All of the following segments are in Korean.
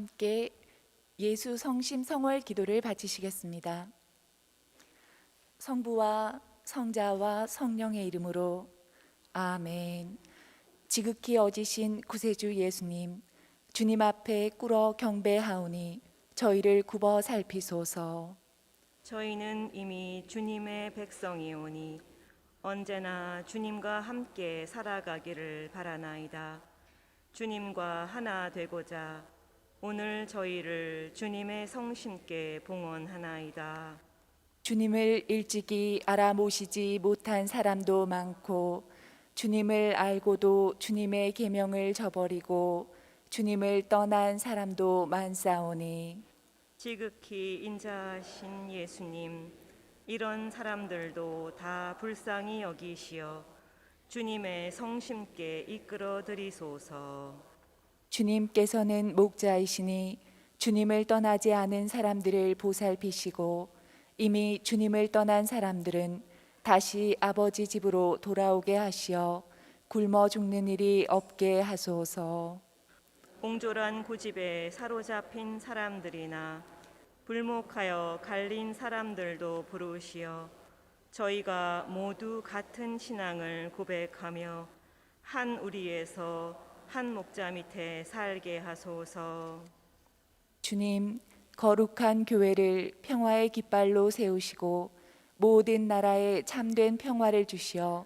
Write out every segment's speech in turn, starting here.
함께 예수 성심 성월 기도를 바치시겠습니다. 성부와 성자와 성령의 이름으로 아멘. 지극히 어지신 구세주 예수님, 주님 앞에 꿇어 경배하오니 저희를 굽어 살피소서. 저희는 이미 주님의 백성이오니 언제나 주님과 함께 살아가기를 바라나이다. 주님과 하나 되고자 오늘 저희를 주님의 성심께 봉헌하나이다. 주님을 일찍이 알아모시지 못한 사람도 많고 주님을 알고도 주님의 계명을 저버리고 주님을 떠난 사람도 많사오니 지극히 인자하신 예수님, 이런 사람들도 다 불쌍히 여기시어 주님의 성심께 이끌어 드리소서. 주님께서는 목자이시니 주님을 떠나지 않은 사람들을 보살피시고 이미 주님을 떠난 사람들은 다시 아버지 집으로 돌아오게 하시어 굶어 죽는 일이 없게 하소서. 옹졸한 고집에 사로잡힌 사람들이나 불목하여 갈린 사람들도 부르시어 저희가 모두 같은 신앙을 고백하며 한 우리에서 한 목자 밑에 살게 하소서. 주님, 거룩한 교회를 평화의 깃발로 세우시고 모든 나라에 참된 평화를 주시어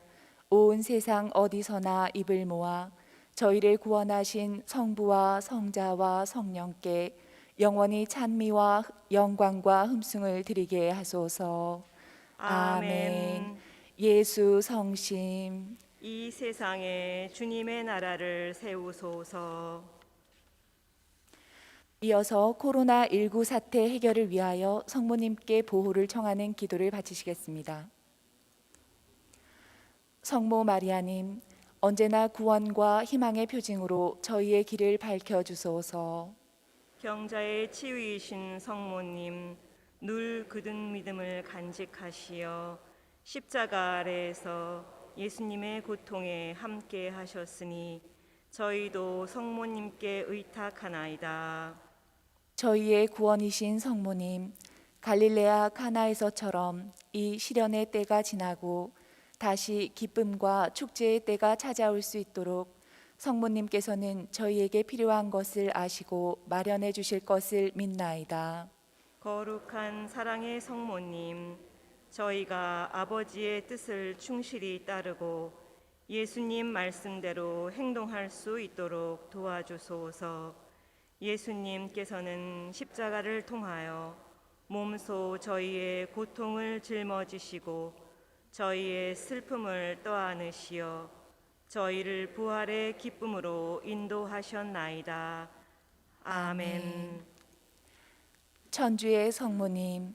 온 세상 어디서나 입을 모아 저희를 구원하신 성부와 성자와 성령께 영원히 찬미와 영광과 흠숭을 드리게 하소서. 아멘. 아멘. 예수 성심. 이 세상에 주님의 나라를 세우소서. 이어서 코로나19 사태 해결을 위하여 성모님께 보호를 청하는 기도를 바치시겠습니다. 성모 마리아님, 언제나 구원과 희망의 표징으로 저희의 길을 밝혀주소서. 경자의 치유이신 성모님, 늘 굳은 믿음을 간직하시어 십자가 아래에서 예수님의 고통에 함께 하셨으니 저희도 성모님께 의탁하나이다. 저희의 구원이신 성모님, 갈릴레아 가나에서처럼 이 시련의 때가 지나고 다시 기쁨과 축제의 때가 찾아올 수 있도록 성모님께서는 저희에게 필요한 것을 아시고 마련해 주실 것을 믿나이다. 거룩한 사랑의 성모님, 저희가 아버지의 뜻을 충실히 따르고 예수님 말씀대로 행동할 수 있도록 도와주소서. 예수님께서는 십자가를 통하여 몸소 저희의 고통을 짊어지시고 저희의 슬픔을 떠안으시어 저희를 부활의 기쁨으로 인도하셨나이다. 아멘. 천주의 성모님,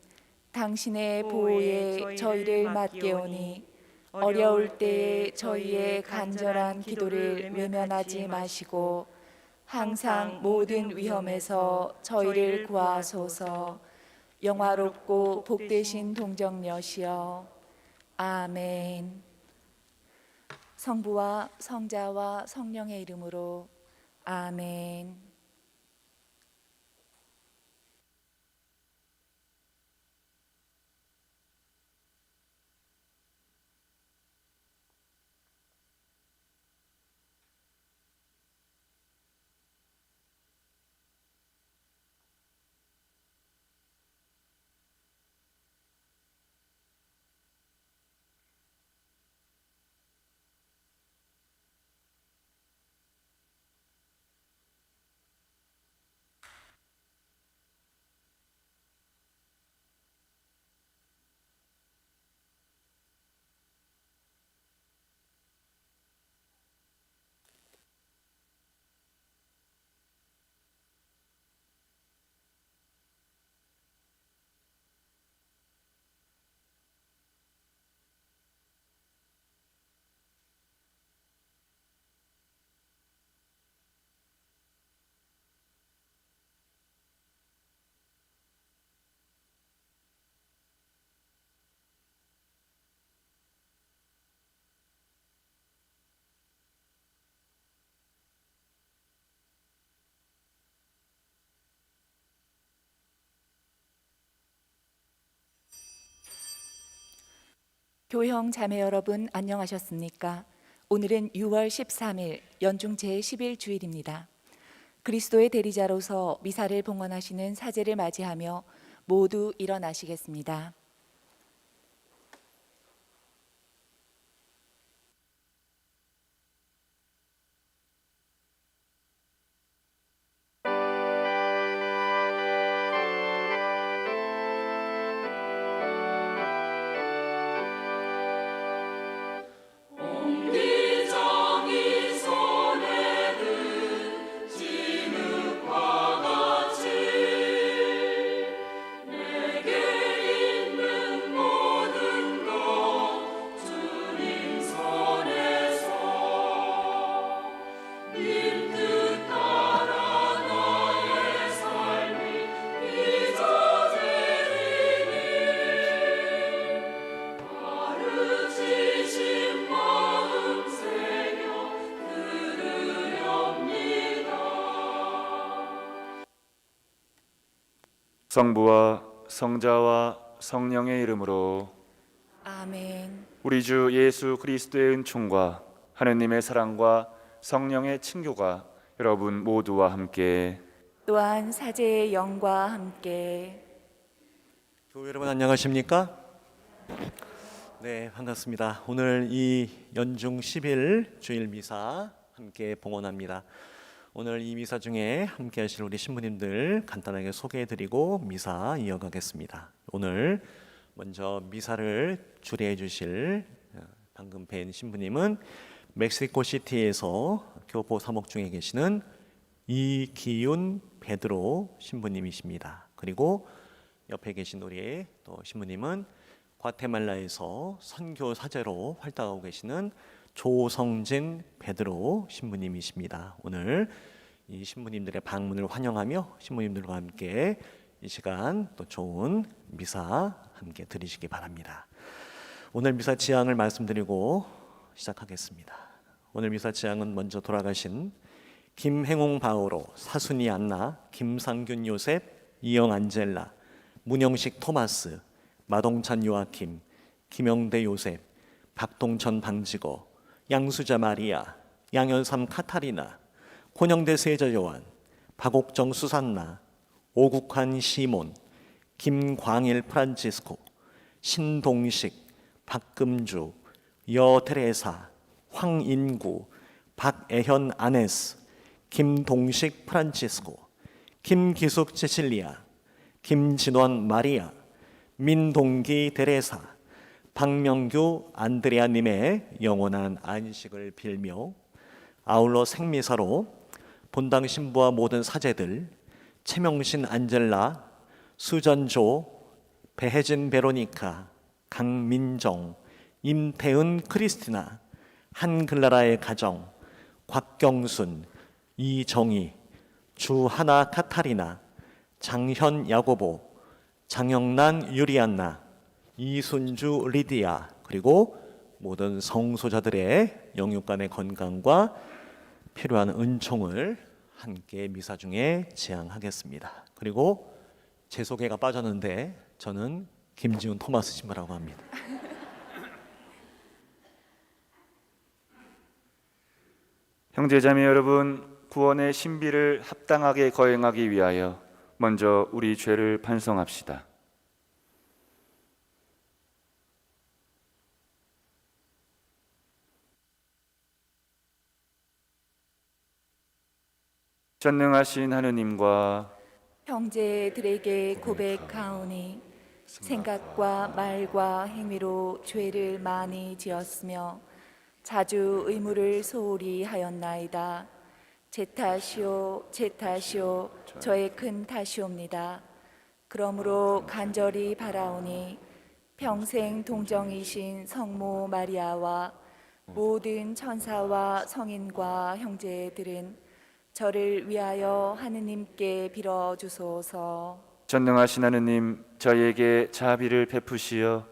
당신의 보호에 보호에 저희를 맡기오니 어려울 때에 저희의 간절한 기도를 외면하지 마시고 항상 모든 위험에서 저희를 구하소서. 영화롭고 복되신 동정녀시여. 아멘. 성부와 성자와 성령의 이름으로 아멘. 교형 자매 여러분 안녕하셨습니까? 오늘은 6월 13일 연중 제11 주일입니다. 그리스도의 대리자로서 미사를 봉헌하시는 사제를 맞이하며 모두 일어나시겠습니다. 성부와 성자와 성령의 이름으로 아멘. 우리 주 예수 그리스도의 은총과 하느님의 사랑과 성령의 친교가 여러분 모두와 함께 또한 사제의 영과 함께 교회 여러분 안녕하십니까? 네, 반갑습니다. 오늘 이 연중 10일 주일 미사 함께 봉헌합니다. 오늘 이 미사 중에 함께 하실 우리 신부님들 간단하게 소개해드리고 미사 이어가겠습니다. 오늘 먼저 미사를 주례해 주실 방금 뵌 신부님은 멕시코 시티에서 교포 사목 중에 계시는 이기윤 베드로 신부님이십니다. 그리고 옆에 계신 우리 또 신부님은 과테말라에서 선교 사제로 활동하고 계시는 조성진 베드로 신부님이십니다. 오늘 이 신부님들의 방문을 환영하며 신부님들과 함께 이 시간 또 좋은 미사 함께 드리시기 바랍니다. 오늘 미사 지향을 말씀드리고 시작하겠습니다. 오늘 미사 지향은 먼저 돌아가신 김행웅 바오로, 사순이 안나, 김상균 요셉, 이영 안젤라, 문영식 토마스, 마동찬 요아킴, 김영대 요셉, 박동천 방지거, 양수자 마리아, 양현삼 카타리나, 권영대 세자 요한, 박옥정 수산나, 오국환 시몬, 김광일 프란치스코, 신동식, 박금주, 여테레사, 황인구, 박애현 아네스, 김동식 프란치스코, 김기숙 제실리아, 김진원 마리아, 민동기 데레사, 박명규 안드레아님의 영원한 안식을 빌며 아울러 생미사로 본당 신부와 모든 사제들, 최명신 안젤라, 수전조, 배혜진 베로니카, 강민정, 임태은 크리스티나, 한글라라의 가정, 곽경순, 이정희, 주하나 카타리나, 장현 야고보, 장영란 유리안나, 이순주 리디아, 그리고 모든 성소자들의 영육간의 건강과 필요한 은총을 함께 미사 중에 지향하겠습니다. 그리고 제 소개가 빠졌는데 저는 김지훈 토마스 신부라고 합니다. 형제자매 여러분, 구원의 신비를 합당하게 거행하기 위하여 먼저 우리 죄를 반성합시다. 전능하신 하느님과 형제들에게 고백하오니 생각과 말과 행위로 죄를 많이 지었으며 자주 의무를 소홀히 하였나이다. 제 탓이요 제 탓이요 저의 큰 탓이옵니다. 그러므로 간절히 바라오니 평생 동정이신 성모 마리아와 모든 천사와 성인과 형제들은 저를 위하여 하느님께 빌어주소서. 전능하신 하느님, 저희에게 자비를 베푸시어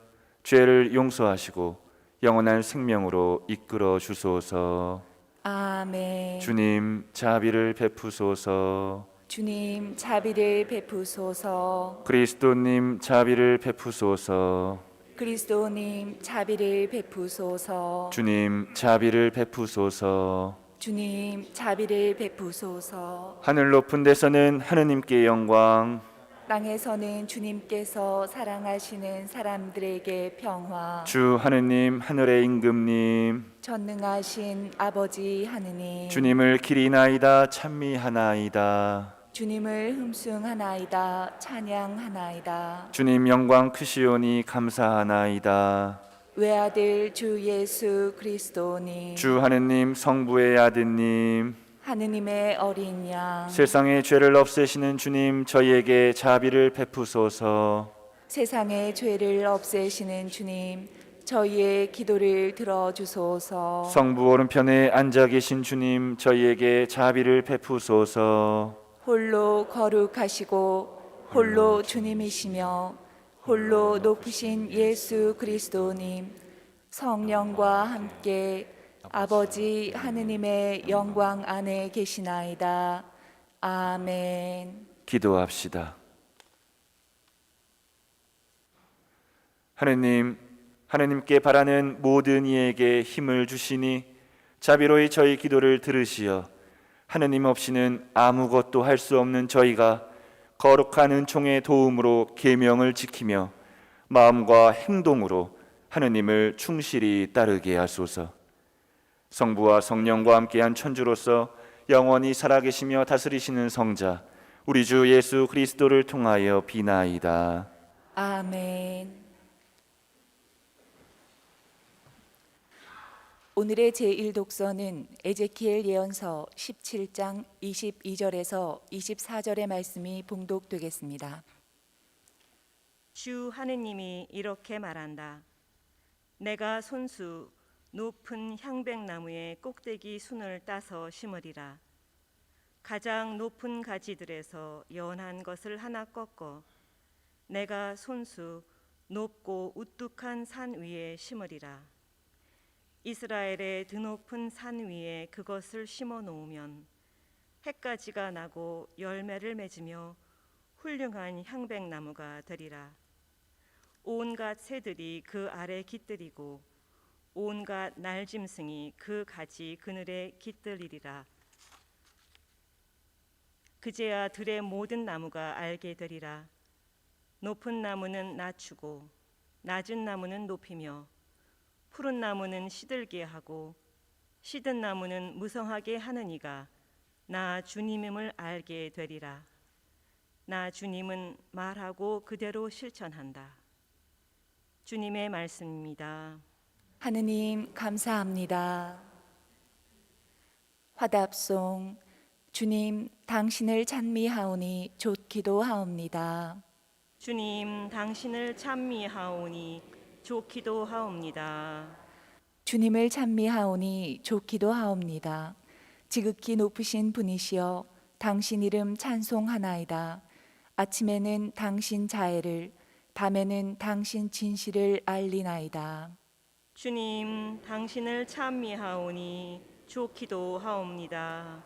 죄를 용서하시고 영원한 생명으로 이끌어 주소서. 아멘. 주님, 자비를 베푸소서. 주님 자비를 베푸소서. 그리스도님, 자비를 베푸소서. 그리스도님 자비를 베푸소서. 주님 자비를 베푸소서. 주님 자비를 베푸소서. 하늘 높은 데서는 하느님께 영광, 땅에서는 주님께서 사랑하시는 사람들에게 평화. 주 하느님 하늘의 임금님, 전능하신 아버지 하느님. 주님을 기리나이다 찬미하나이다. 주님을 흠숭하나이다 찬양하나이다. 주님 영광 크시오니 감사하나이다. 외아들 주 예수 그리스도님. 주 하느님 성부의 아드님, 하느님의 어린 양. 세상의 죄를 없애시는 주님 저희에게 자비를 베푸소서. 세상의 죄를 없애시는 주님 저희의 기도를 들어주소서. 성부 오른편에 앉아 계신 주님 저희에게 자비를 베푸소서. 홀로 거룩하시고 홀로 주님이시며 홀로 높으신 예수 그리스도님 성령과 함께 아버지 하느님의 영광 안에 계시나이다. 아멘. 기도합시다. 하느님, 하느님께 바라는 모든 이에게 힘을 주시니 자비로이 저희 기도를 들으시어 하느님 없이는 아무것도 할 수 없는 저희가 거룩한 은총의 도움으로 계명을 지키며 마음과 행동으로 하느님을 충실히 따르게 하소서. 성부와 성령과 함께한 천주로서 영원히 살아계시며 다스리시는 성자 우리 주 예수 그리스도를 통하여 비나이다. 아멘. 오늘의 제1독서는 에제키엘 예언서 17장 22절에서 24절의 말씀이 봉독되겠습니다. 주 하느님이 이렇게 말한다. 내가 손수 높은 향백나무의 꼭대기 순을 따서 심으리라. 가장 높은 가지들에서 연한 것을 하나 꺾어 내가 손수 높고 우뚝한 산 위에 심으리라. 이스라엘의 드높은 산 위에 그것을 심어 놓으면 해가지가 나고 열매를 맺으며 훌륭한 향백나무가 되리라. 온갖 새들이 그 아래 깃들이고 온갖 날짐승이 그 가지 그늘에 깃들이리라. 그제야 들의 모든 나무가 알게 되리라. 높은 나무는 낮추고 낮은 나무는 높이며 푸른 나무는 시들게 하고 시든 나무는 무성하게 하느니가 나 주님임을 알게 되리라. 나 주님은 말하고 그대로 실천한다. 주님의 말씀입니다. 하느님 감사합니다. 화답송. 주님 당신을 찬미하오니 좋기도 하옵니다. 주님 당신을 찬미하오니 좋기도 하옵니다. 주님을 찬미하오니 좋기도 하옵니다. 지극히 높으신 분이시여 당신 이름 찬송하나이다. 아침에는 당신 자애를, 밤에는 당신 진실을 알리나이다. 주님 당신을 찬미하오니 좋기도 하옵니다.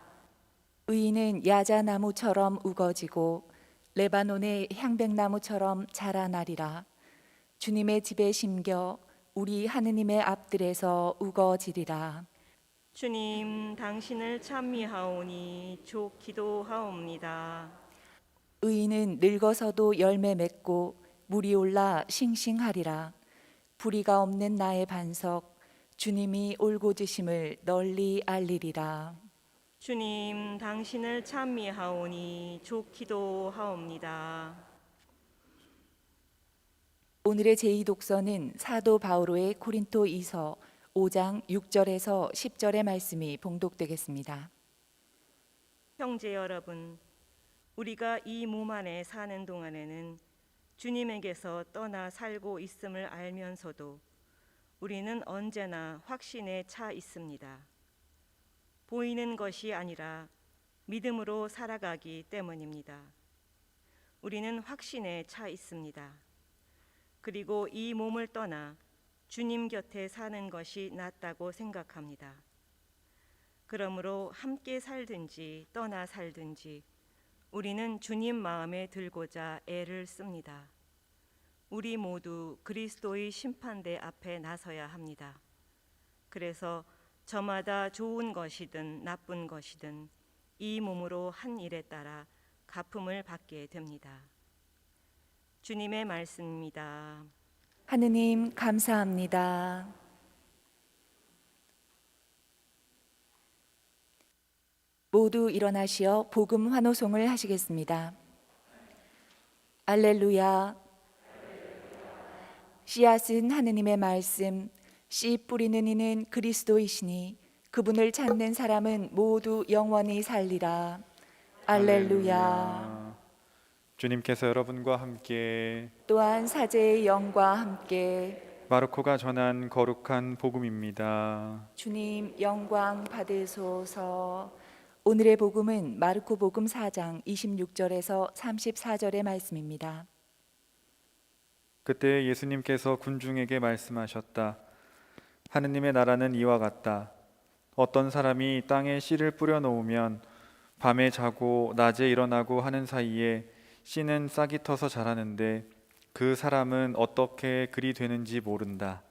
의인은 야자나무처럼 우거지고 레바논의 향백나무처럼 자라나리라. 주님의 집에 심겨 우리 하느님의 앞들에서 우거지리라. 주님 당신을 찬미하오니 좋기도 하옵니다. 의인은 늙어서도 열매 맺고 물이 올라 싱싱하리라. 불의가 없는 나의 반석 주님이 올곧으심을 널리 알리리라. 주님 당신을 찬미하오니 좋기도 하옵니다. 오늘의 제2독서는 사도 바오로의 고린토 2서 5장 6절에서 10절의 말씀이 봉독되겠습니다. 형제 여러분, 우리가 이 몸 안에 사는 동안에는 주님에게서 떠나 살고 있음을 알면서도 우리는 언제나 확신에 차 있습니다. 보이는 것이 아니라 믿음으로 살아가기 때문입니다. 우리는 확신에 차 있습니다. 그리고 이 몸을 떠나 주님 곁에 사는 것이 낫다고 생각합니다. 그러므로 함께 살든지 떠나 살든지 우리는 주님 마음에 들고자 애를 씁니다. 우리 모두 그리스도의 심판대 앞에 나서야 합니다. 그래서 저마다 좋은 것이든 나쁜 것이든 이 몸으로 한 일에 따라 갚음을 받게 됩니다. 주님의 말씀입니다. 하느님 감사합니다. 모두 일어나시어 복음 환호송을 하시겠습니다. 알렐루야. 씨앗은 하느님의 말씀, 씨 뿌리는 이는 그리스도이시니 그분을 찾는 사람은 모두 영원히 살리라. 알렐루야. 주님께서 여러분과 함께 또한 사제의 영과 함께 마르코가 전한 거룩한 복음입니다. 주님 영광 받으소서. 오늘의 복음은 마르코 복음 4장 26절에서 34절의 말씀입니다. 그때 예수님께서 군중에게 말씀하셨다. 하느님의 나라는 이와 같다. 어떤 사람이 땅에 씨를 뿌려 놓으면 밤에 자고 낮에 일어나고 하는 사이에 씨는 싹이 터서 자라는데 그 사람은 어떻게 그리 되는지 모른다.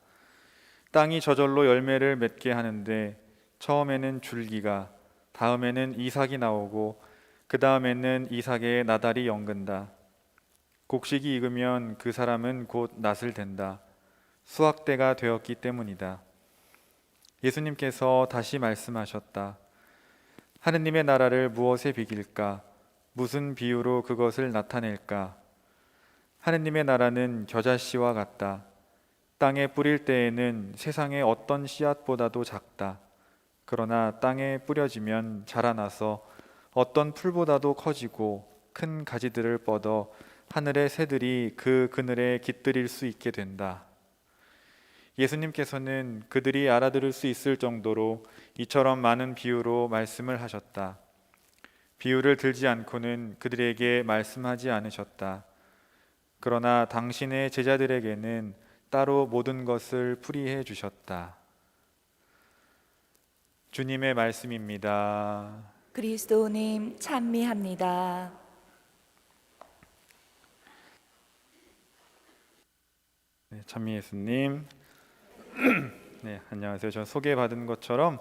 땅이 저절로 열매를 맺게 하는데 처음에는 줄기가, 다음에는 이삭이 나오고 그 다음에는 이삭의 나달이 연근다. 곡식이 익으면 그 사람은 곧 낫을 댄다. 수확대가 되었기 때문이다. 예수님께서 다시 말씀하셨다. 하느님의 나라를 무엇에 비길까? 무슨 비유로 그것을 나타낼까? 하느님의 나라는 겨자씨와 같다. 땅에 뿌릴 때에는 세상의 어떤 씨앗보다도 작다. 그러나 땅에 뿌려지면 자라나서 어떤 풀보다도 커지고 큰 가지들을 뻗어 하늘의 새들이 그 그늘에 깃들일 수 있게 된다. 예수님께서는 그들이 알아들을 수 있을 정도로 이처럼 많은 비유로 말씀을 하셨다. 비유를 들지 않고는 그들에게 말씀하지 않으셨다. 그러나 당신의 제자들에게는 따로 모든 것을 풀이해 주셨다. 주님의 말씀입니다. 그리스도님 찬미합니다. 네, 찬미 예수님. 네, 안녕하세요. 저는 소개받은 것처럼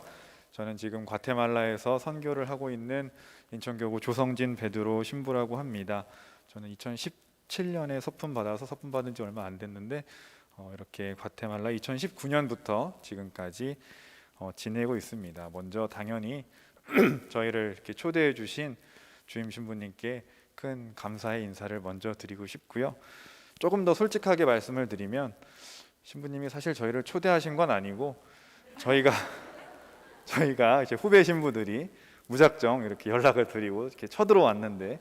저는 지금 과테말라에서 선교를 하고 있는 인천교구 조성진 베드로 신부라고 합니다. 저는 2017년에 서품 받아서 서품 받은 지 얼마 안 됐는데 이렇게 과테말라 2019년부터 지금까지 지내고 있습니다. 먼저 당연히 저희를 이렇게 초대해 주신 주임 신부님께 큰 감사의 인사를 먼저 드리고 싶고요. 조금 더 솔직하게 말씀을 드리면 신부님이 사실 저희를 초대하신 건 아니고 저희가 이제 후배 신부들이 무작정 이렇게 연락을 드리고 이렇게 쳐들어왔는데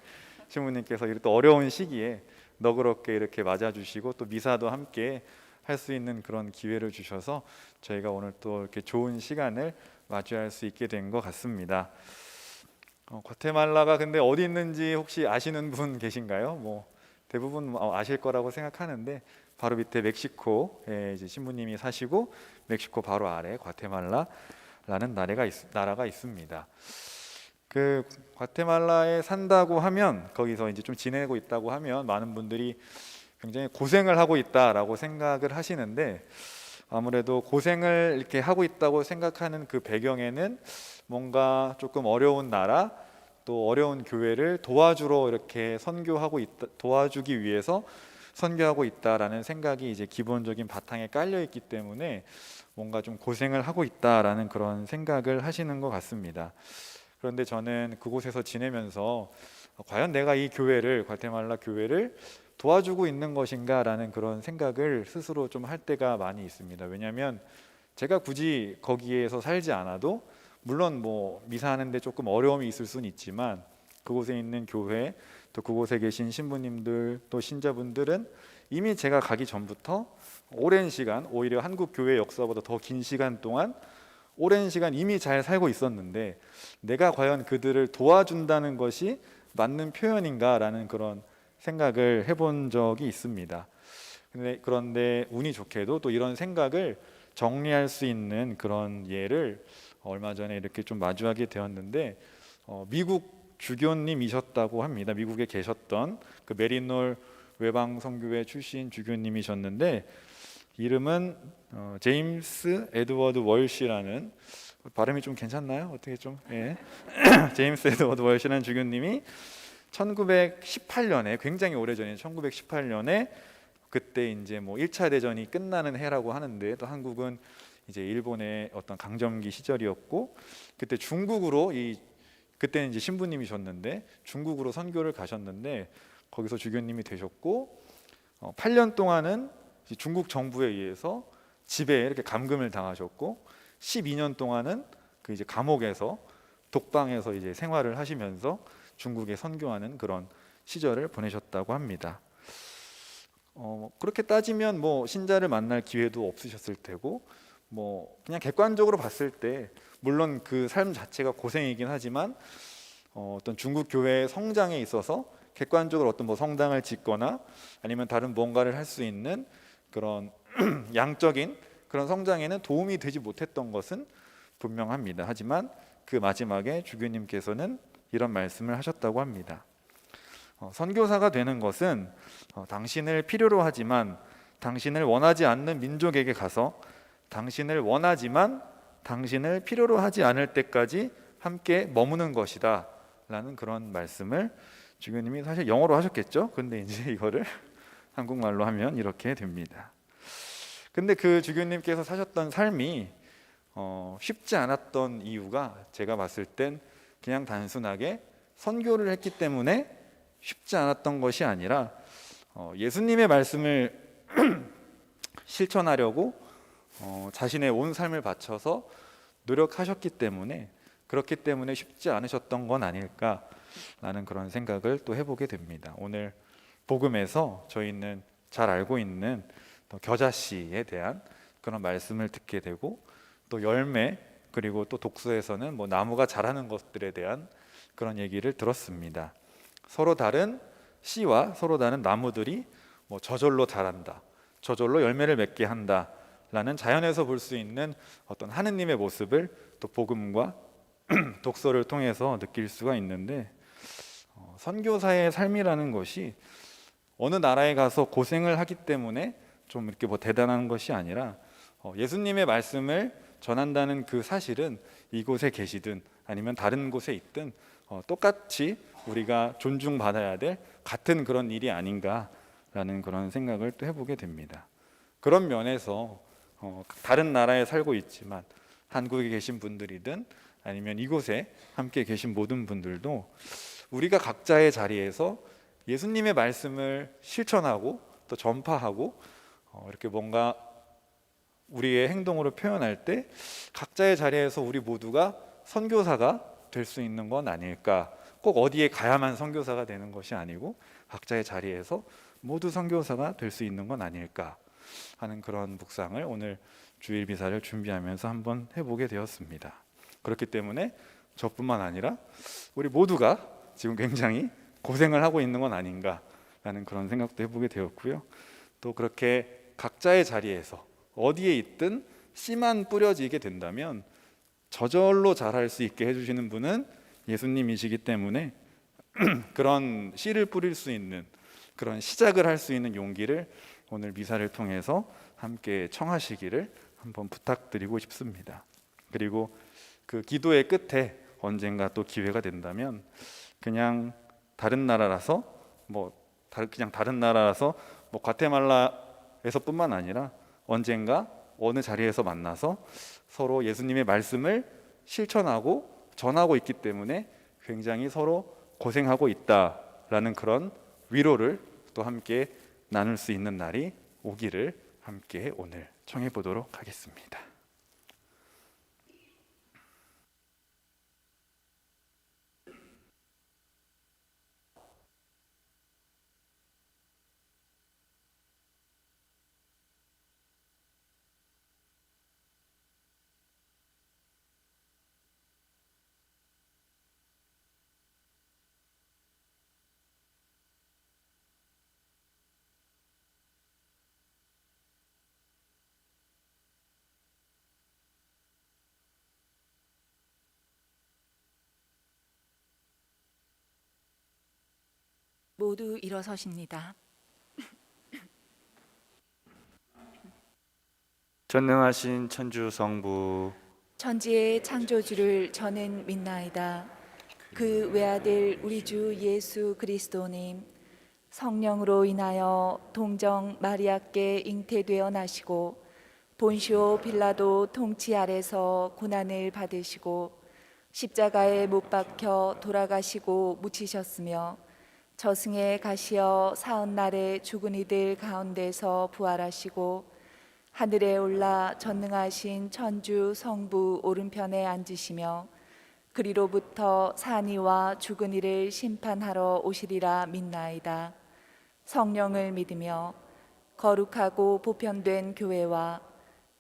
신부님께서 이렇게 또 어려운 시기에 너그럽게 이렇게 맞아주시고 또 미사도 함께 할 수 있는 그런 기회를 주셔서 저희가 오늘 또 이렇게 좋은 시간을 마주할 수 있게 된 것 같습니다. 과테말라가 근데 어디 있는지 혹시 아시는 분 계신가요? 뭐 대부분 아실 거라고 생각하는데 바로 밑에 멕시코에 이제 신부님이 사시고 멕시코 바로 아래 과테말라라는 나라가 있습니다. 그 과테말라에 산다고 하면 거기서 이제 좀 지내고 있다고 하면 많은 분들이 굉장히 고생을 하고 있다라고 생각을 하시는데 아무래도 고생을 이렇게 하고 있다고 생각하는 그 배경에는 뭔가 조금 어려운 나라 또 어려운 교회를 도와주러 이렇게 도와주기 위해서 선교하고 있다라는 생각이 이제 기본적인 바탕에 깔려 있기 때문에 뭔가 좀 고생을 하고 있다라는 그런 생각을 하시는 것 같습니다. 그런데 저는 그곳에서 지내면서 과연 내가 이 교회를 과테말라 교회를 도와주고 있는 것인가라는 그런 생각을 스스로 좀 할 때가 많이 있습니다. 왜냐하면 제가 굳이 거기에서 살지 않아도 물론 뭐 미사하는데 조금 어려움이 있을 수는 있지만 그곳에 있는 교회 또 그곳에 계신 신부님들 또 신자분들은 이미 제가 가기 전부터 오랜 시간 오히려 한국 교회 역사보다 더 긴 시간 동안 오랜 시간 이미 잘 살고 있었는데 내가 과연 그들을 도와준다는 것이 맞는 표현인가라는 그런 생각을 해본 적이 있습니다. 그런데 운이 좋게도 또 이런 생각을 정리할 수 있는 그런 예를 얼마 전에 이렇게 좀 마주하게 되었는데 미국 주교님이셨다고 합니다. 미국에 계셨던 그 메리놀 외방 선교회 출신 주교님이셨는데 이름은 제임스 에드워드 월시라는, 발음이 좀 괜찮나요? 어떻게 좀 예. 제임스 에드워드 월시라는 주교님이 1918년에, 굉장히 오래전인 1918년에, 그때 이제 뭐 1차 대전이 끝나는 해라고 하는데, 또 한국은 이제 일본의 어떤 강점기 시절이었고, 그때 중국으로 그때는 이제 신부님이셨는데 중국으로 선교를 가셨는데, 거기서 주교님이 되셨고 8년 동안은 중국 정부에 의해서 집에 이렇게 감금을 당하셨고, 12년 동안은 그 이제 감옥에서 독방에서 이제 생활을 하시면서 중국에 선교하는 그런 시절을 보내셨다고 합니다. 그렇게 따지면 뭐 신자를 만날 기회도 없으셨을 테고, 뭐 그냥 객관적으로 봤을 때 물론 그 삶 자체가 고생이긴 하지만 어떤 중국 교회의 성장에 있어서 객관적으로 어떤 뭐 성당을 짓거나 아니면 다른 뭔가를 할 수 있는 그런 양적인 그런 성장에는 도움이 되지 못했던 것은 분명합니다. 하지만 그 마지막에 주교님께서는 이런 말씀을 하셨다고 합니다. 선교사가 되는 것은 당신을 필요로 하지만 당신을 원하지 않는 민족에게 가서 당신을 원하지만 당신을 필요로 하지 않을 때까지 함께 머무는 것이다 라는 그런 말씀을 주교님이, 사실 영어로 하셨겠죠? 근데 이제 이거를 한국말로 하면 이렇게 됩니다. 근데 그 주교님께서 사셨던 삶이 쉽지 않았던 이유가, 제가 봤을 땐 그냥 단순하게 선교를 했기 때문에 쉽지 않았던 것이 아니라 예수님의 말씀을 실천하려고 자신의 온 삶을 바쳐서 노력하셨기 때문에, 그렇기 때문에 쉽지 않으셨던 건 아닐까라는 그런 생각을 또 해보게 됩니다. 오늘 복음에서 저희는 잘 알고 있는 겨자씨에 대한 그런 말씀을 듣게 되고, 또 열매, 그리고 또 독서에서는 뭐 나무가 자라는 것들에 대한 그런 얘기를 들었습니다. 서로 다른 씨와 서로 다른 나무들이 뭐 저절로 자란다, 저절로 열매를 맺게 한다라는 자연에서 볼 수 있는 어떤 하느님의 모습을 또 복음과 독서를 통해서 느낄 수가 있는데, 선교사의 삶이라는 것이 어느 나라에 가서 고생을 하기 때문에 좀 이렇게 뭐 대단한 것이 아니라, 예수님의 말씀을 전한다는 그 사실은 이곳에 계시든 아니면 다른 곳에 있든 똑같이 우리가 존중받아야 될 같은 그런 일이 아닌가라는 그런 생각을 또 해보게 됩니다. 그런 면에서 다른 나라에 살고 있지만 한국에 계신 분들이든 아니면 이곳에 함께 계신 모든 분들도 우리가 각자의 자리에서 예수님의 말씀을 실천하고 또 전파하고 이렇게 뭔가 우리의 행동으로 표현할 때 각자의 자리에서 우리 모두가 선교사가 될 수 있는 건 아닐까. 꼭 어디에 가야만 선교사가 되는 것이 아니고 각자의 자리에서 모두 선교사가 될 수 있는 건 아닐까 하는 그런 묵상을 오늘 주일 미사를 준비하면서 한번 해보게 되었습니다. 그렇기 때문에 저뿐만 아니라 우리 모두가 지금 굉장히 고생을 하고 있는 건 아닌가라는 그런 생각도 해보게 되었고요. 또 그렇게 각자의 자리에서 어디에 있든 씨만 뿌려지게 된다면 저절로 자랄 수 있게 해주시는 분은 예수님이시기 때문에 그런 씨를 뿌릴 수 있는, 그런 시작을 할 수 있는 용기를 오늘 미사를 통해서 함께 청하시기를 한번 부탁드리고 싶습니다. 그리고 그 기도의 끝에 언젠가 또 기회가 된다면 그냥 다른 나라라서 뭐 과테말라에서뿐만 아니라 언젠가 어느 자리에서 만나서 서로 예수님의 말씀을 실천하고 전하고 있기 때문에 굉장히 서로 고생하고 있다라는 그런 위로를 또 함께 나눌 수 있는 날이 오기를 함께 오늘 청해 보도록 하겠습니다. 모두 일어서십니다. 전능하신 천주 성부, 천지의 창조주를 저는 믿나이다. 그 외아들 우리 주 예수 그리스도님, 성령으로 인하여 동정 마리아께 잉태되어 나시고 본시오 빌라도 통치 아래서 고난을 받으시고 십자가에 못 박혀 돌아가시고 묻히셨으며 저승에 가시어 사흘날에 죽은 이들 가운데서 부활하시고 하늘에 올라 전능하신 천주 성부 오른편에 앉으시며 그리로부터 산이와 죽은 이를 심판하러 오시리라 믿나이다. 성령을 믿으며 거룩하고 보편된 교회와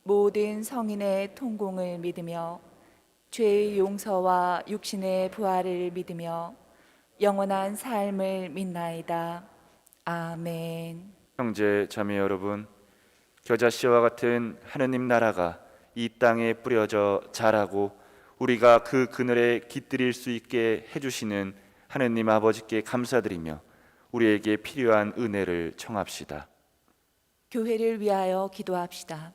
모든 성인의 통공을 믿으며 죄의 용서와 육신의 부활을 믿으며 영원한 삶을 믿나이다. 아멘. 형제 자매 여러분, 겨자씨와 같은 하느님 나라가 이 땅에 뿌려져 자라고 우리가 그 그늘에 깃들일 수 있게 해주시는 하느님 아버지께 감사드리며 우리에게 필요한 은혜를 청합시다. 교회를 위하여 기도합시다.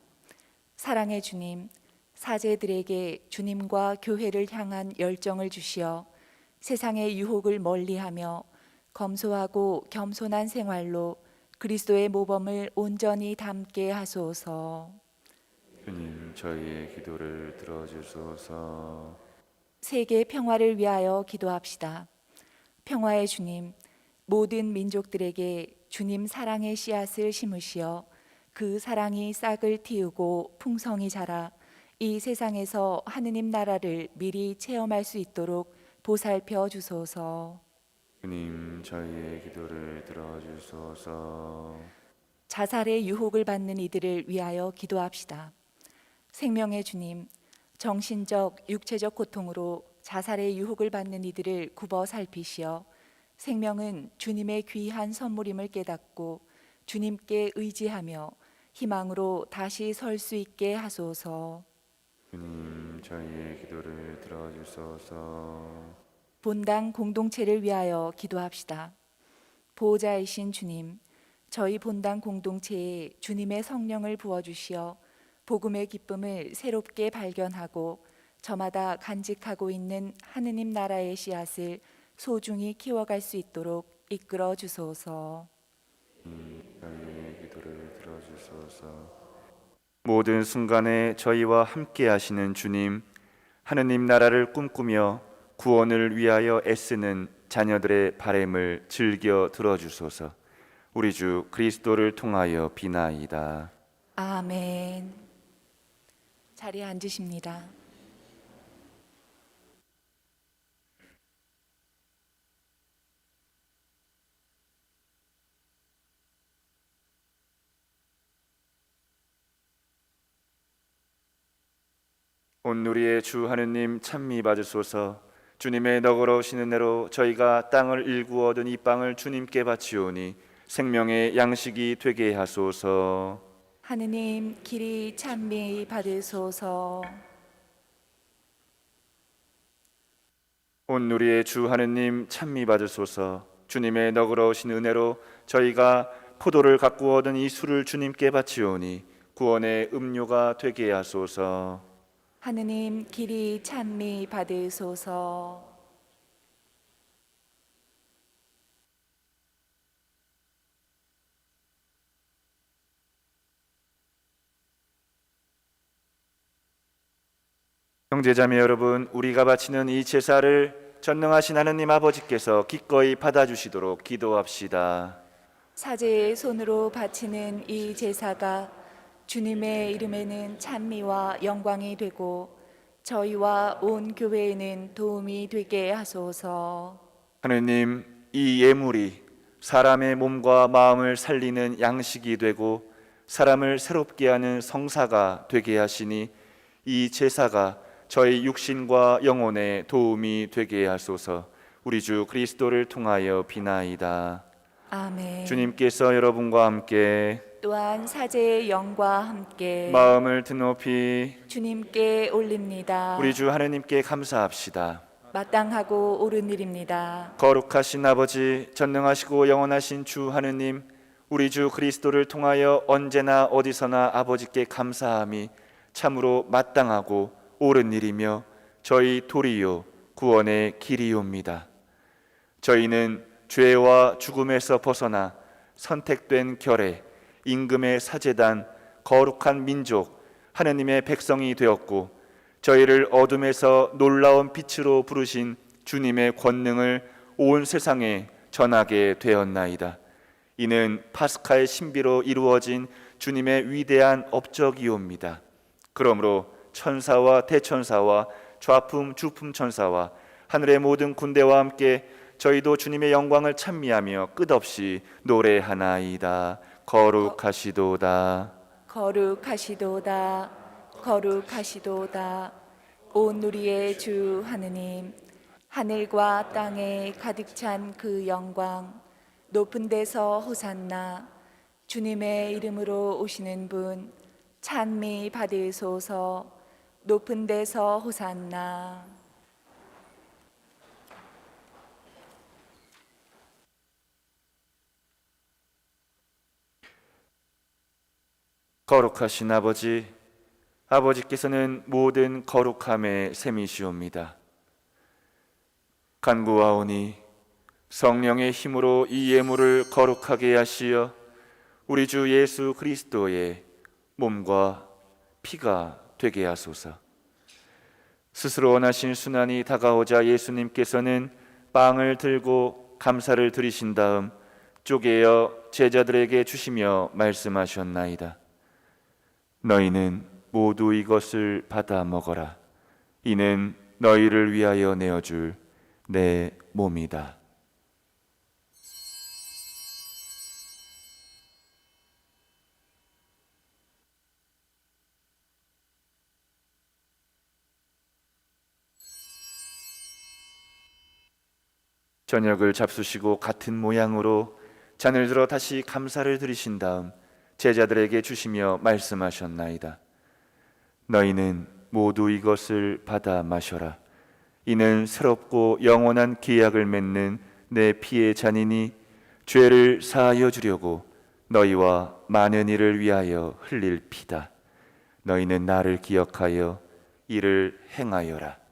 사랑의 주님, 사제들에게 주님과 교회를 향한 열정을 주시어 세상의 유혹을 멀리하며 검소하고 겸손한 생활로 그리스도의 모범을 온전히 담게 하소서. 주님, 저희의 기도를 들어주소서. 세계 평화를 위하여 기도합시다. 평화의 주님, 모든 민족들에게 주님 사랑의 씨앗을 심으시어 그 사랑이 싹을 틔우고 풍성히 자라 이 세상에서 하느님 나라를 미리 체험할 수 있도록 보살펴 주소서. 주님, 저희의 기도를 들어주소서. 자살의 유혹을 받는 이들을 위하여 기도합시다. 생명의 주님, 정신적, 육체적 고통으로 자살의 유혹을 받는 이들을 굽어 살피시어 생명은 주님의 귀한 선물임을 깨닫고 주님께 의지하며 희망으로 다시 설 수 있게 하소서. 주님, 저희의 기도를 들어주소서. 본당 공동체를 위하여 기도합시다. 보호자이신 주님, 저희 본당 공동체에 주님의 성령을 부어주시어 복음의 기쁨을 새롭게 발견하고 저마다 간직하고 있는 하느님 나라의 씨앗을 소중히 키워갈 수 있도록 이끌어 주소서. 저희의 기도를 들어주소서. 모든 순간에 저희와 함께 하시는 주님, 하느님 나라를 꿈꾸며 구원을 위하여 애쓰는 자녀들의 바램을 즐겨 들어주소서. 우리 주 그리스도를 통하여 비나이다. 아멘. 자리에 앉으십니다. 온 우리의 주 하느님 찬미 받으소서. 주님의 너그러우신 은혜로 저희가 땅을 일구어 얻은 이 빵을 주님께 바치오니 생명의 양식이 되게 하소서. 하느님 길이 찬미 받으소서. 온 우리의 주 하느님 찬미 받으소서. 주님의 너그러우신 은혜로 저희가 포도를 가꾸어 얻은 이 술을 주님께 바치오니 구원의 음료가 되게 하소서. 하느님 길이 찬미 받으소서. 형제자매 여러분, 우리가 바치는 이 제사를 전능하신 하느님 아버지께서 기꺼이 받아주시도록 기도합시다. 사제의 손으로 바치는 이 제사가 주님의 이름에는 찬미와 영광이 되고 저희와 온 교회에는 도움이 되게 하소서. 하느님, 이 예물이 사람의 몸과 마음을 살리는 양식이 되고 사람을 새롭게 하는 성사가 되게 하시니 이 제사가 저희 육신과 영혼에 도움이 되게 하소서. 우리 주 그리스도를 통하여 비나이다. 아멘. 주님께서 여러분과 함께 또한 사제의 영과 함께 마음을 드높이 주님께 올립니다. 우리 주 하느님께 감사합시다. 마땅하고 옳은 일입니다. 거룩하신 아버지, 전능하시고 영원하신 주 하느님, 우리 주 그리스도를 통하여 언제나 어디서나 아버지께 감사함이 참으로 마땅하고 옳은 일이며 저희 도리요 구원의 길이옵니다. 저희는 죄와 죽음에서 벗어나 선택된 결의 임금의 사제단 거룩한 민족 하느님의 백성이 되었고 저희를 어둠에서 놀라운 빛으로 부르신 주님의 권능을 온 세상에 전하게 되었나이다. 이는 파스카의 신비로 이루어진 주님의 위대한 업적이옵니다. 그러므로 천사와 대천사와 좌품 주품 천사와 하늘의 모든 군대와 함께 저희도 주님의 영광을 찬미하며 끝없이 노래하나이다. 거룩하시도다. 거룩하시도다. 거룩하시도다. 온 누리의 주 하느님, 하늘과 땅에 가득 찬 그 영광, 높은 데서 호산나. 주님의 이름으로 오시는 분 찬미 받으소서. 높은 데서 호산나. 거룩하신 아버지, 아버지께서는 모든 거룩함의 셈이시옵니다. 간구하오니 성령의 힘으로 이 예물을 거룩하게 하시어 우리 주 예수 그리스도의 몸과 피가 되게 하소서. 스스로 원하신 순환이 다가오자 예수님께서는 빵을 들고 감사를 드리신 다음 쪼개어 제자들에게 주시며 말씀하셨나이다. 너희는 모두 이것을 받아 먹어라. 이는 너희를 위하여 내어줄 내 몸이다. 저녁을 잡수시고 같은 모양으로 잔을 들어 다시 감사를 드리신 다음 제자들에게 주시며 말씀하셨나이다. 너희는 모두 이것을 받아 마셔라. 이는 새롭고 영원한 계약을 맺는 내 피의 잔이니 죄를 사하여 주려고 너희와 많은 이를 위하여 흘릴 피다. 너희는 나를 기억하여 이를 행하여라.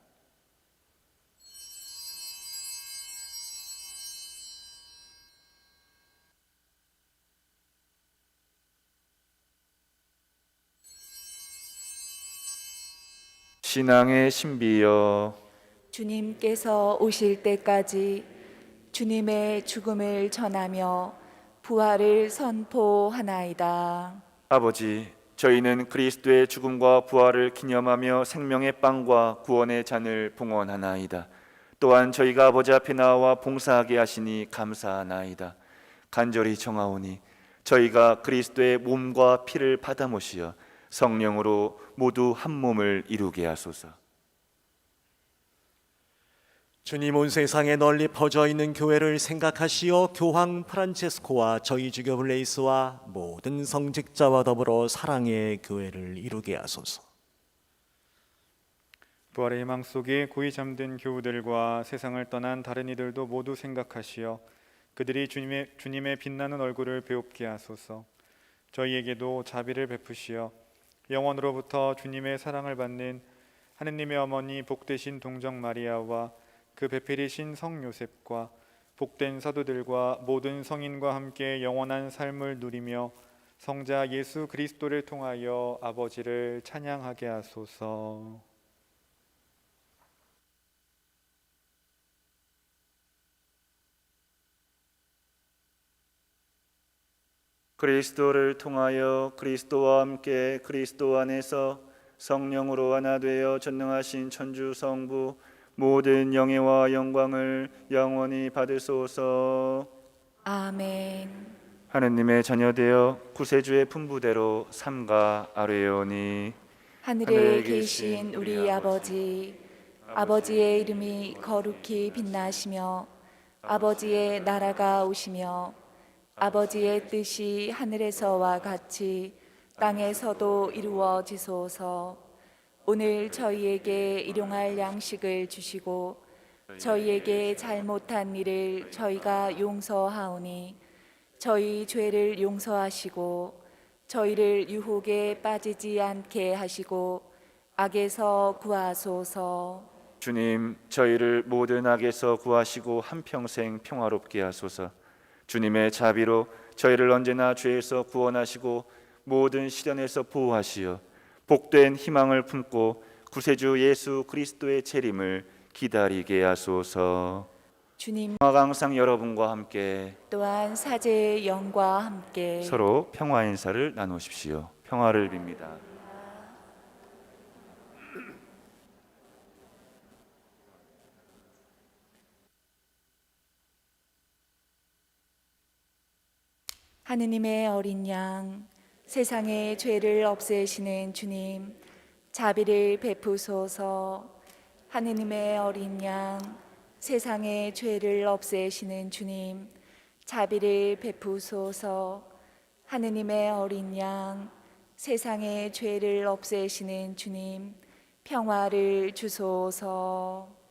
신앙의 신비여, 주님께서 오실 때까지 주님의 죽음을 전하며 부활을 선포하나이다. 아버지, 저희는 그리스도의 죽음과 부활을 기념하며 생명의 빵과 구원의 잔을 봉헌하나이다. 또한 저희가 아버지 앞에 나와 봉사하게 하시니 감사하나이다. 간절히 청하오니 저희가 그리스도의 몸과 피를 받아 모시어 성령으로 모두 한 몸을 이루게 하소서. 주님, 온 세상에 널리 퍼져 있는 교회를 생각하시어 교황 프란체스코와 저희 주교 블레이스와 모든 성직자와 더불어 사랑의 교회를 이루게 하소서. 부활의 희망 속에 고이 잠든 교우들과 세상을 떠난 다른 이들도 모두 생각하시어 그들이 주님의 빛나는 얼굴을 배웁게 하소서. 저희에게도 자비를 베푸시어 영원으로부터 주님의 사랑을 받는 하느님의 어머니 복되신 동정 마리아와 그 배필이신 성 요셉과 복된 사도들과 모든 성인과 함께 영원한 삶을 누리며 성자 예수 그리스도를 통하여 아버지를 찬양하게 하소서. 그리스도를 통하여 그리스도와 함께 그리스도 안에서 성령으로 하나 되어 전능하신 천주 성부 모든 영예와 영광을 영원히 받으소서. 아멘. 하느님의 자녀되어 구세주의 분부대로 삼가 아뢰오니 하늘에 계신 우리 아버지, 아버지의 이름이 거룩히 빛나시며 아버지의 나라가 오시며 아버지의 뜻이 하늘에서와 같이 땅에서도 이루어지소서. 오늘 저희에게 일용할 양식을 주시고 저희에게 잘못한 일을 저희가 용서하오니 저희 죄를 용서하시고 저희를 유혹에 빠지지 않게 하시고 악에서 구하소서. 주님, 저희를 모든 악에서 구하시고 한평생 평화롭게 하소서. 주님의 자비로 저희를 언제나 죄에서 구원하시고 모든 시련에서 보호하시어 복된 희망을 품고 구세주 예수 그리스도의 재림을 기다리게 하소서. 주님 평화가 항상 여러분과 함께 또한 사제의 영과 함께 서로 평화 인사를 나누십시오. 평화를 빕니다. 하느님의 어린 양, 세상의 죄를 없애시는 주님, 자비를 베푸소서. 하느님의 어린 양, 세상의 죄를 없애시는 주님, 자비를 베푸소서. 하느님의 어린 양, 세상의 죄를 없애시는 주님, 평화를 주소서.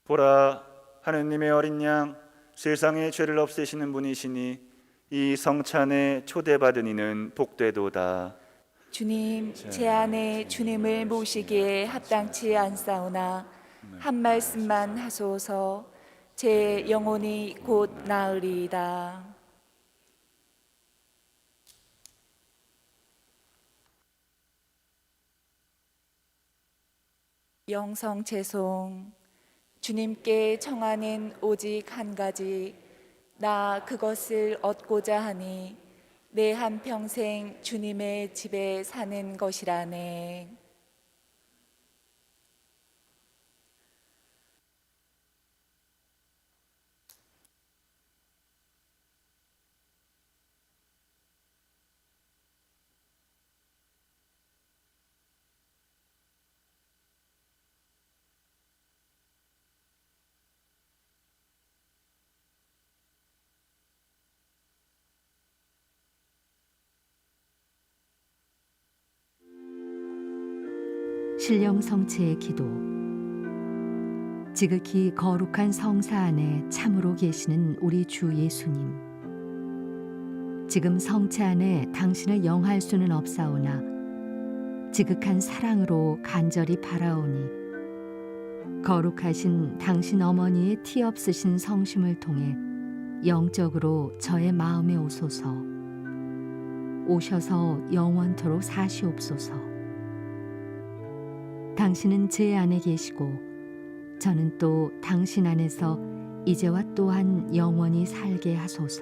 보라, 하느님의 어린 양, 세상의 죄를 없애시는 분이시니 이 성찬에 초대받은 이는 복되도다. 주님, 제 안에 주님을 모시기에 합당치 않사오나 한 말씀만 하소서. 제 영혼이 곧 나으리이다. 영성 채송. 주님께 청하는 오직 한 가지, 나 그것을 얻고자 하니 내 한평생 주님의 집에 사는 것이라네. 신령 성체의 기도. 지극히 거룩한 성사 안에 참으로 계시는 우리 주 예수님, 지금 성체 안에 당신을 영할 수는 없사오나 지극한 사랑으로 간절히 바라오니 거룩하신 당신 어머니의 티 없으신 성심을 통해 영적으로 저의 마음에 오소서. 오셔서 영원토록 사시옵소서. 당신은 제 안에 계시고 저는 또 당신 안에서 이제와 또한 영원히 살게 하소서.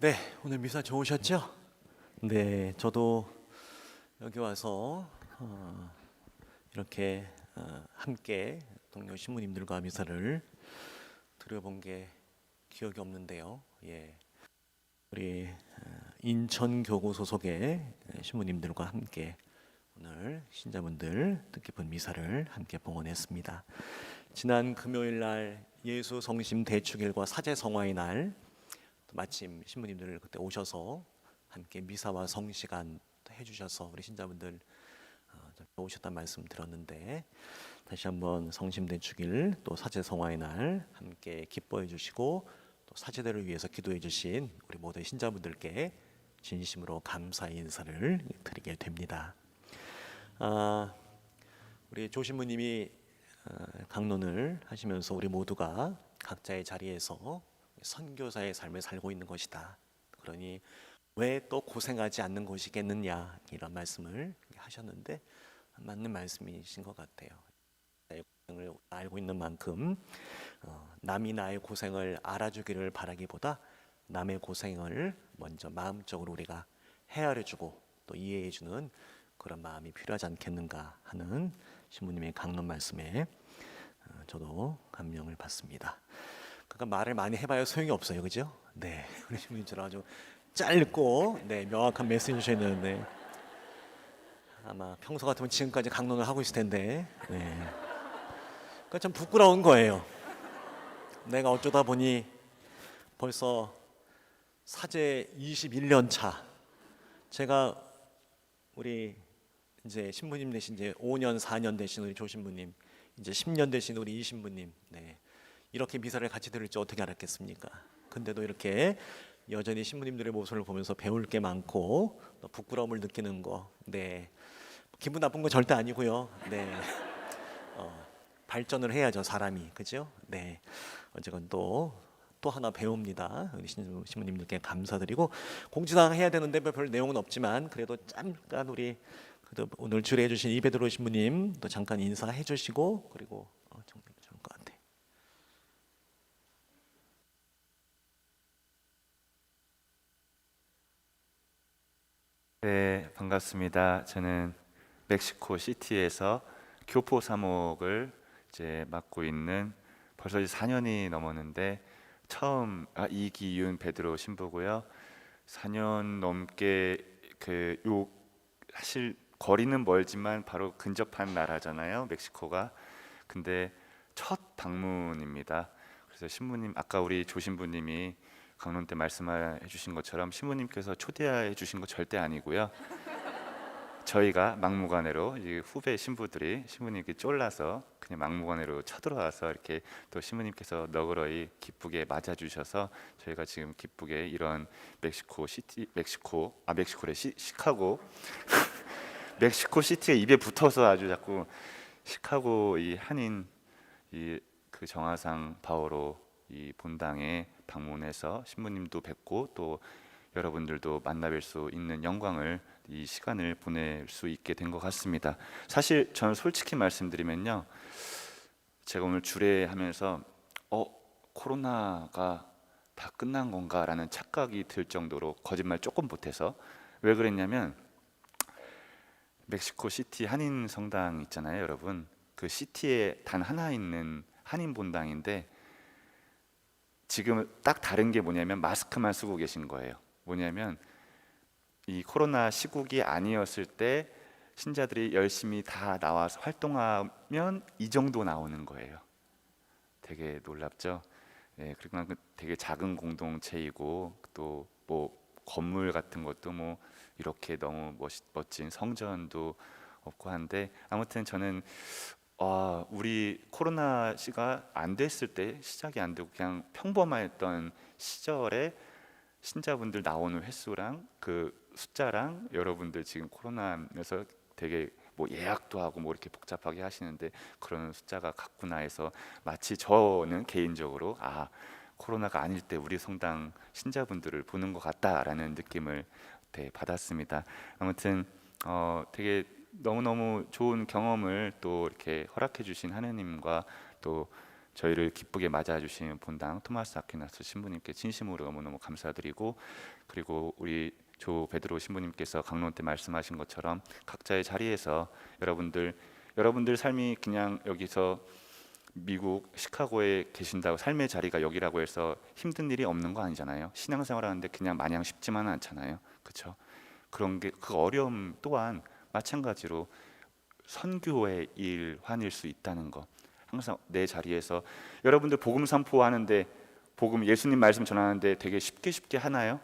네, 오늘 미사 좋으셨죠? 네, 저도 여기 와서 이렇게 함께 동료 신부님들과 미사를 드려본 게 기억이 없는데요. 예, 우리 인천교구 소속의 신부님들과 함께 오늘 신자분들 뜻깊은 미사를 함께 봉헌했습니다. 지난 금요일 날 예수 성심 대축일과 사제 성화의 날 마침 신부님들 그때 오셔서 함께 미사와 성시간 해주셔서 우리 신자분들 오셨다는 말씀 들었는데 다시 한번 성심 대축일 또 사제 성화의 날 함께 기뻐해 주시고 또 사제들을 위해서 기도해 주신 우리 모든 신자분들께 진심으로 감사의 인사를 드리게 됩니다. 우리 조 신부님이 강론을 하시면서 우리 모두가 각자의 자리에서 선교사의 삶을 살고 있는 것이다. 그러니 왜 또 고생하지 않는 것이겠느냐 이런 말씀을 하셨는데 맞는 말씀이신 것 같아요. 나의 고생을 알고 있는 만큼 남이 나의 고생을 알아주기를 바라기보다 남의 고생을 먼저 마음적으로 우리가 헤아려주고 또 이해해주는 그런 마음이 필요하지 않겠는가 하는 신부님의 강론 말씀에 저도 감명을 받습니다. 그러니까 말을 많이 해봐야 소용이 없어요, 그죠? 네, 우리 신부님처럼 아주 짧고 명확한 메시지 주셨는데 아마 평소 같으면 지금까지 강론을 하고 있을 텐데, 그러니까 참 부끄러운 거예요. 내가 어쩌다 보니 벌써 사제 21년 차, 제가 우리 이제 신부님 되신 이제 5년 4년 되신 우리 조 신부님, 이제 10년 되신 우리 이 신부님, 이렇게 미사를 같이 들을 줄 어떻게 알았겠습니까? 근데도 이렇게 여전히 신부님들의 모습을 보면서 배울 게 많고 또 부끄러움을 느끼는 거, 기분 나쁜 거 절대 아니고요. 발전을 해야죠, 사람이, 그죠? 어쨌건 또 하나 배웁니다. 우리 신부님들께 감사드리고 공지사항 해야 되는데 별 내용은 없지만 그래도 잠깐 우리 오늘 주례해 주신 이베드로 신부님 또 잠깐 인사해 주시고 그리고 정말 좋을 것 같아요. 네, 반갑습니다. 저는 멕시코 시티에서 교포 사목을 이제 맡고 있는 벌써 이제 4년이 넘었는데 처음 이기윤 베드로 신부고요. 4년 넘게 사실 거리는 멀지만 바로 근접한 나라잖아요, 멕시코가. 근데 첫 방문입니다. 그래서 신부님, 아까 우리 조 신부님이 강론 때 말씀해 주신 것처럼 신부님께서 초대해 주신 거 절대 아니고요. 저희가 막무가내로 후배 신부들이 신부님께 쫄라서 그냥 막무가내로 쳐들어와서 이렇게 또 신부님께서 너그러이 기쁘게 맞아주셔서 저희가 지금 기쁘게 이런 시카고 멕시코 시티가 입에 붙어서 아주 자꾸 시카고 이 한인 그 정화상 바오로 이 본당에 방문해서 신부님도 뵙고 또 여러분들도 만나뵐 수 있는 영광을 이 시간을 보낼 수 있게 된 것 같습니다. 사실 저는 솔직히 말씀드리면요, 제가 오늘 주례하면서 코로나가 다 끝난 건가라는 착각이 들 정도로 거짓말 조금 못해서. 왜 그랬냐면 멕시코 시티 한인 성당 있잖아요, 여러분. 그 시티에 단 하나 있는 한인 본당인데 지금 딱 다른 게 뭐냐면 마스크만 쓰고 계신 거예요. 뭐냐면 이 코로나 시국이 아니었을 때 신자들이 열심히 다 나와서 활동하면 이 정도 나오는 거예요. 되게 놀랍죠? 그리고 되게 작은 공동체이고 또 뭐 건물 같은 것도 뭐 이렇게 너무 멋진 성전도 없고 한데, 아무튼 저는 우리 코로나 시가 안 됐을 때, 시작이 안 되고 그냥 평범했던 시절에 신자분들 나오는 횟수랑 그 숫자랑 여러분들 지금 코로나에서 되게 뭐 예약도 하고 뭐 이렇게 복잡하게 하시는데 그런 숫자가 같구나 해서 마치 저는 개인적으로 코로나가 아닐 때 우리 성당 신자분들을 보는 것 같다라는 느낌을 받았습니다. 아무튼 되게 너무너무 좋은 경험을 또 이렇게 허락해 주신 하느님과 또 저희를 기쁘게 맞아주신 본당 토마스 아퀴나스 신부님께 진심으로 너무너무 감사드리고, 그리고 우리 조 베드로 신부님께서 강론 때 말씀하신 것처럼 각자의 자리에서 여러분들 삶이 그냥 여기서 미국 시카고에 계신다고 삶의 자리가 여기라고 해서 힘든 일이 없는 거 아니잖아요. 신앙생활하는데 그냥 마냥 쉽지만은 않잖아요. 그렇죠? 그런 게 그 어려움 또한 마찬가지로 선교의 일환일 수 있다는 거. 항상 내 자리에서 여러분들 복음 선포하는데, 복음 예수님 말씀 전하는데 되게 쉽게 하나요?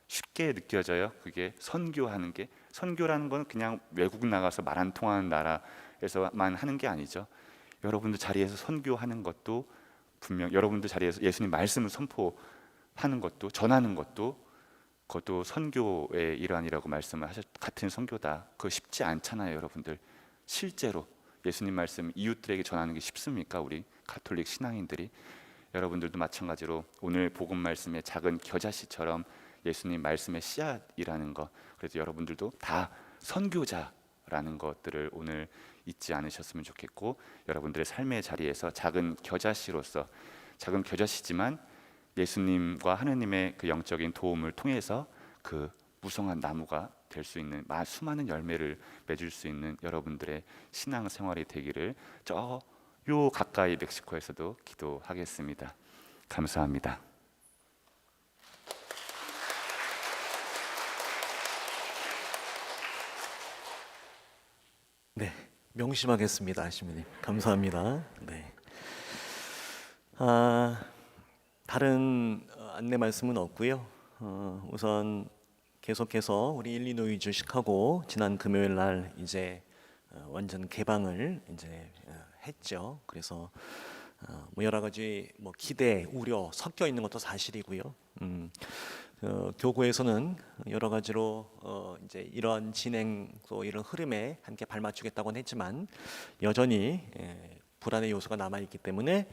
쉽게 느껴져요. 그게 선교하는 게. 선교라는 건 그냥 외국 나가서 말 안 통하는 나라에서만 하는 게 아니죠. 여러분들 자리에서 선교하는 것도 분명, 여러분들 자리에서 예수님 말씀을 선포하는 것도, 전하는 것도, 그것도 선교의 일환이라고 말씀을 하셨. 같은 선교다. 그거 쉽지 않잖아요, 여러분들. 실제로 예수님 말씀 이웃들에게 전하는 게 쉽습니까? 우리 가톨릭 신앙인들이. 여러분들도 마찬가지로 오늘 복음 말씀의 작은 겨자씨처럼 예수님 말씀의 씨앗이라는 거, 그래서 여러분들도 다 선교자라는 것들을 오늘 잊지 않으셨으면 좋겠고, 여러분들의 삶의 자리에서 작은 겨자씨로서, 작은 겨자씨지만 예수님과 하느님의 그 영적인 도움을 통해서 그 무성한 나무가 될 수 있는, 수많은 열매를 맺을 수 있는 여러분들의 신앙 생활이 되기를 요 가까이 멕시코에서도 기도하겠습니다. 감사합니다. 네, 명심하겠습니다, 신부님. 감사합니다. 네. 다른 안내 말씀은 없고요. 우선 계속해서 우리 일리노이주 시카고 지난 금요일 날 이제 완전 개방을 이제 했죠. 그래서 뭐 여러 가지 뭐 기대, 우려 섞여 있는 것도 사실이고요. 교구에서는 여러 가지로 이제 이런 진행 또 이런 흐름에 함께 발맞추겠다고는 했지만 여전히 불안의 요소가 남아 있기 때문에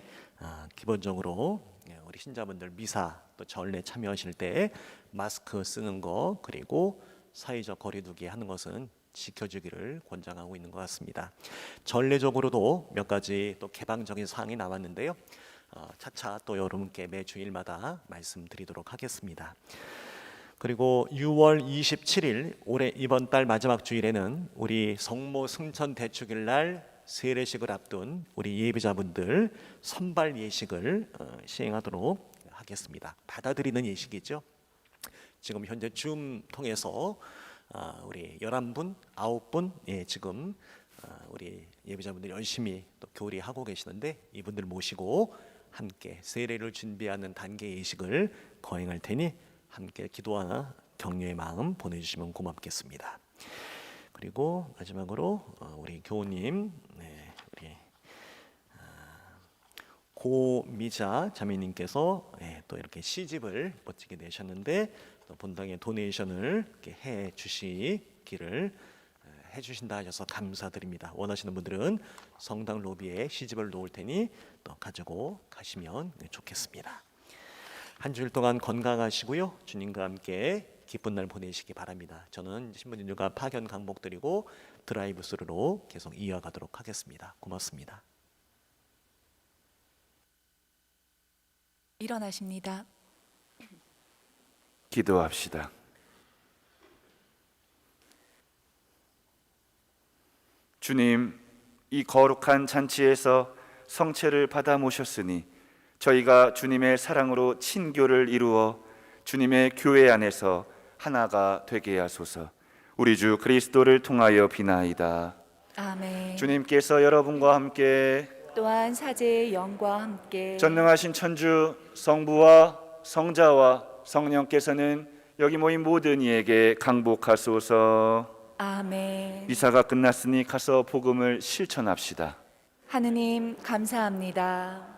기본적으로 우리 신자분들 미사 또 전례 참여하실 때 마스크 쓰는 거, 그리고 사회적 거리두기 하는 것은 지켜주기를 권장하고 있는 것 같습니다. 전례적으로도 몇 가지 또 개방적인 사항이 나왔는데요. 차차 또 여러분께 매주일마다 말씀드리도록 하겠습니다. 그리고 6월 27일 올해 이번 달 마지막 주일에는 우리 성모 승천 대축일 날 세례식을 앞둔 우리 예비자분들 선발 예식을 시행하도록 하겠습니다. 받아들이는 예식이죠. 지금 현재 줌 통해서 우리 11분, 9분 지금 우리 예비자분들 열심히 또 교리하고 계시는데, 이분들 모시고 함께 세례를 준비하는 단계 예식을 거행할 테니 함께 기도하나 격려의 마음 보내주시면 고맙겠습니다. 그리고 마지막으로 우리 교우님, 우리 고미자 자매님께서 또 이렇게 시집을 멋지게 내셨는데 또 본당에 도네이션을 이렇게 해 주시기를 해주신다 하셔서 감사드립니다. 원하시는 분들은 성당 로비에 시집을 놓을 테니 또 가지고 가시면 좋겠습니다. 한 주일 동안 건강하시고요. 주님과 함께 기쁜 날 보내시기 바랍니다. 저는 신부님들과 파견 강복드리고 드라이브스루로 계속 이어가도록 하겠습니다. 고맙습니다. 일어나십니다. 기도합시다. 주님, 이 거룩한 잔치에서 성체를 받아 모셨으니 저희가 주님의 사랑으로 친교를 이루어 주님의 교회 안에서 하나가 되게 하소서. 우리 주 그리스도를 통하여 비나이다. 아멘. 주님께서 여러분과 함께 또한 사제의 영과 함께 전능하신 천주 성부와 성자와 성령께서는 여기 모인 모든 이에게 강복하소서. 아멘. 미사가 끝났으니 가서 복음을 실천합시다. 하느님 감사합니다.